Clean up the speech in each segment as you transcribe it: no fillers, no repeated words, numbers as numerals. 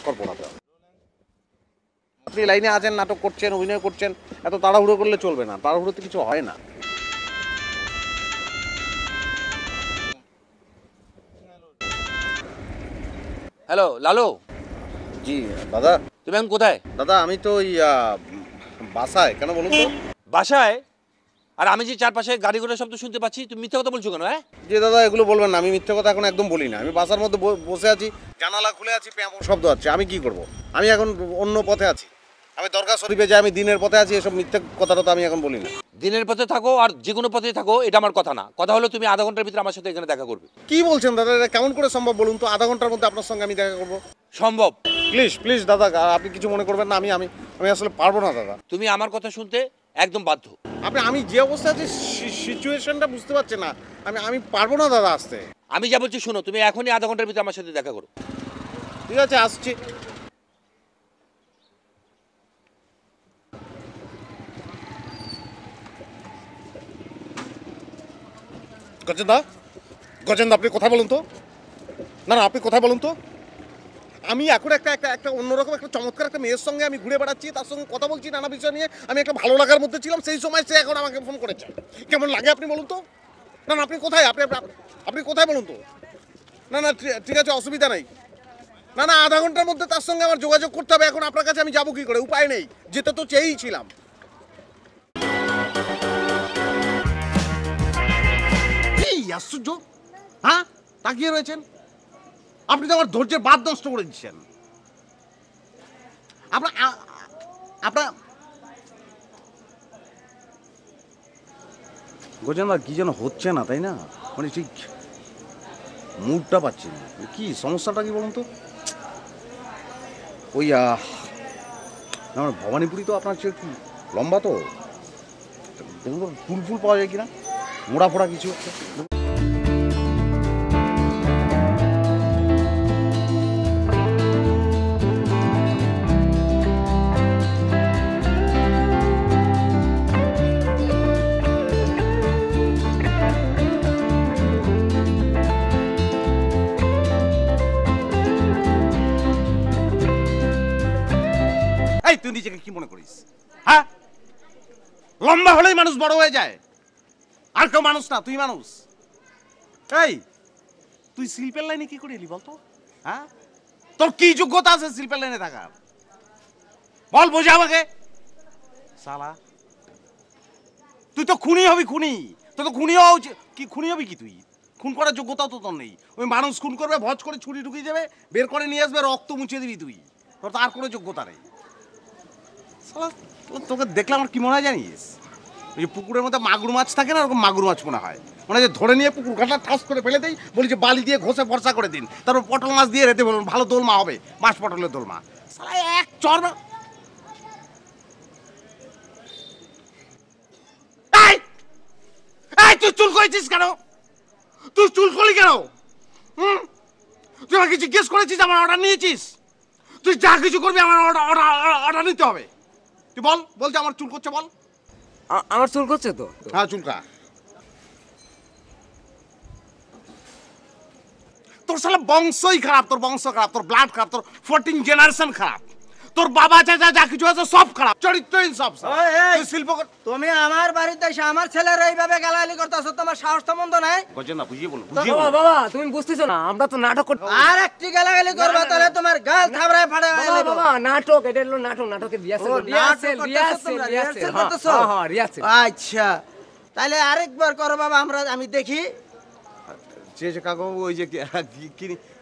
পরপর পড়াতে হবে। আপনি লাইনে আছেন, নাটক করছেন, অভিনয় করছেন, এত তাড়াহুড়ো করলে চলবে না, তাড়াহুড়োতে কিছু হয় না। হ্যালো লালু, জি দাদা। তুমি এখন কোথায়? দাদা আমি তো ওই বাসায়। কেন বলুন তো? বাসায়? আর আমি যে চারপাশে গাড়ি ঘোড়ার শব্দ শুনতে পাচ্ছি, তুমি মিথ্যা কথা বলছো কেন? হ্যাঁ, যে দাদা এগুলো বলবেন না, আমি মিথ্যে কথা এখন একদম বলি না। আমি বাসার মধ্যে বসে আছি, জানালা খুলে আছি, প্যাঁপো শব্দ হচ্ছে, আমি কি করব? আমি এখন অন্য পথে আছি, আমি দরগা শরীফে যাই, আমি দিনের পথে আছি, এসব মিথ্যে কথাটা তো আমি এখন বলি না। দিনের পথে থাকো আর যে কোনো পথে থাকো, এটা আমার কথা না। কথা হলো তুমি আধা ঘন্টার ভিতরে আমার সাথে এখানে দেখা করবে। কি বলছেন দাদা? এটা কেমন করে সম্ভব বলুন তো? আধা ঘন্টার মধ্যে আপনার সঙ্গে আমি দেখা করবো? সম্ভব। প্লিজ প্লিজ দাদা, আপনি কিছু মনে করবেন না, আমি আসলে পারবো না দাদা। তুমি আমার কথা শুনতে একদম বাধ্য। আমি যে অবস্থা আছি, সিচুয়েশনটা বুঝতে পারছেন না। আমি পারবো না দাদা আসতে। আমি যা বলছি শোনো, তুমি এখনই আধা ঘন্টার ভিতরে আমার সাথে দেখা করো। ঠিক আছে, আসছি। গজেন্দা আপনি কথা বলুন তো। না না, আপনি কথা বলুন তো। আমি এখন একটা অন্যরকম একটা চমৎকার একটা মেয়ের সঙ্গে আমি ঘুরে বেড়াচ্ছি, তার সঙ্গে কথা বলছি নানা বিষয় নিয়ে। আমি একটা ভালো লাগার মধ্যে ছিলাম, সেই সময় সে এখন আমাকে ফোন করেছে। কেমন লাগে আপনি বলুন তো? না না, আপনি কোথায়? আপনি কোথায় বলুন তো? না না, ঠিক আছে, অসুবিধা নেই। না না, আধা ঘন্টার মধ্যে তার সঙ্গে আমার যোগাযোগ করতে হবে। এখন আপনার কাছে আমি যাবো কি করে? উপায় নেই, যেতে তো চেয়েছিলাম। কি আশ্চর্য! হ্যাঁ, তাকিয়ে রয়েছেন। আপনি তো আমার ধৈর্যের বাদ নষ্ট করে দিচ্ছেন। আপনার গোজেন্দা কি যেন হচ্ছে না, তাই না? মানে ঠিক মুডটা পাচ্ছি না। কি সমস্যাটা কি বলুন তো? ওই আমার ভবানীপুরি তো আপনার চেয়ে একটু লম্বা, তো দেখুন তো ফুল ফুল পাওয়া যায় কিনা, মোড়া ফোড়া কিছু হচ্ছে। এই তুই নিজেকে কি মনে করিস? হ্যাঁ, লম্বা হলেই মানুষ বড় হয়ে যায়। আর কেউ মানুষ না, তুই মানুষ। এই তুই শিল্পের লাইনে কি করে এলি বলতো? হ্যাঁ, তোর কি যোগ্যতা আছে শিল্পের লাইনে থাকার? বল, বোঝা আমাকে। শালা, তুই তো খুনি হবি, খুনি। তুই তো খুনি হওয়া উচিত। কি খুনি হবি কি তুই? খুন করার যোগ্যতাও তো তোর নেই। ওই মানুষ খুন করবে, ভজ করে ছুরি ঢুকিয়ে যাবে, বের করে নিয়ে আসবে, রক্ত মুছে দিবি তুই। তোর তো আর কোনো যোগ্যতা নেই। তোকে দেখলে আমার কি মনে হয় জানিস? ওই যে পুকুরের মধ্যে মাগুর মাছ থাকে না, ওরকম মাগুর মাছ মনে হয়। মানে যে ধরে নিয়ে পুকুর ঘাটটা ঠাস করে ফেলে দেই, বলি যে বালি দিয়ে ঘষে ভরসা করে দিন, তারপর পটল মাছ দিয়ে রেতে বলুন, ভালো দোলমা হবে, মাছ পটলের দোলমা। সালা এক চর। তুই চুল করেছিস কেন? তুই চুল করলি কেন? তুই আমাকে জিজ্ঞেস করেছিস, আমার অর্ডার নিয়েছিস? তুই যা কিছু করবি আমার অর্ডার নিতে হবে। তুই বল যে আমার চুল করছে, বল। আমার চুল করছে তো? হ্যাঁ, চুলকা। তোর শালা বংশই খারাপ, তোর বংশ খারাপ, তোর ব্লাড খারাপ, তোর 14 জেনারেশন খারাপ, তোর বাবা চাচা যা কিছু আছে সব খারাপ, চরিত্রহীন সব। তুই শিল্প তুমি আমার বাড়িতে এসে আমার ছেলের এইভাবে গালাগালি করতেছো, তোমার সাহস তো মন্দ নাই? গজেন্দা বুঝিয়ে বলুন। বাবা তুমি বুঝতেছো না, আমরা তো নাটক করতে। আর একটি গালাগালি করবা তাহলে তোমার গাল থাবড়ায় ফাড়ায় যাবে। বাবা নাটক, এটা হলো নাটক, নাটকে রিহার্সাল করতেছো। হ্যাঁ রিহার্সাল। আচ্ছা তাহলে আরেকবার করো বাবা, আমি দেখি। যে কাকু ওই যে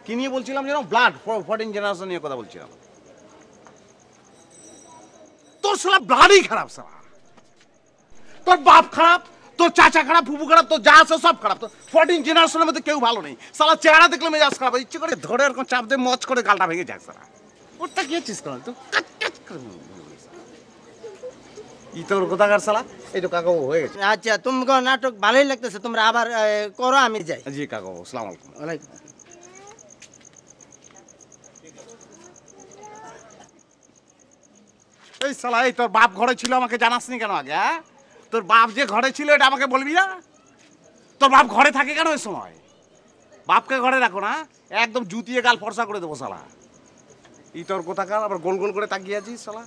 কি নিয়ে বলছিলাম যেন, ব্লাড 14 জেনারেশন নিয়ে কথা বলছিলাম। তোর শালা ব্লাডই খারাপ, শালা তোর বাপ খারাপ, তোর চাচা খারাপ, ফুফু খারাপ, তোর যা আছে সব খারাপ। তোর 14 জেনারেশনের মধ্যে কেউ ভালো নেই। শালা চেহারা দেখলে মেজাজ খারাপ, ইচ্ছে করে ধরে এরকম চাপ দিয়ে মচ করে গালটা ভেঙে যায়। শালা ওরটা কি হচ্ছিস কেন? তো তোর কোথাকার শালা। এই তো কাকু হয়ে গেছে। আচ্ছা তোমার নাটক ভালোই লাগতেছে, তোমরা আবার করো, আমি যাই। জি কাকু, আসসালামু আলাইকুম। ওয়ালাইকুম। এই শালা, এই তোর বাপ ঘরে ছিল, আমাকে জানাসনি কেন আগে? হ্যাঁ, তোর বাপ যে ঘরে ছিল এটা আমাকে বলবি না? তোর বাপ ঘরে থাকে কেন এই সময়? বাপকে ঘরে রাখো না, একদম জুতিয়ে গাল ফর্সা করে দেবো শালা। ইতর কোথাকার আবার গোল গোল করে তাকিয়ে আছিস শালা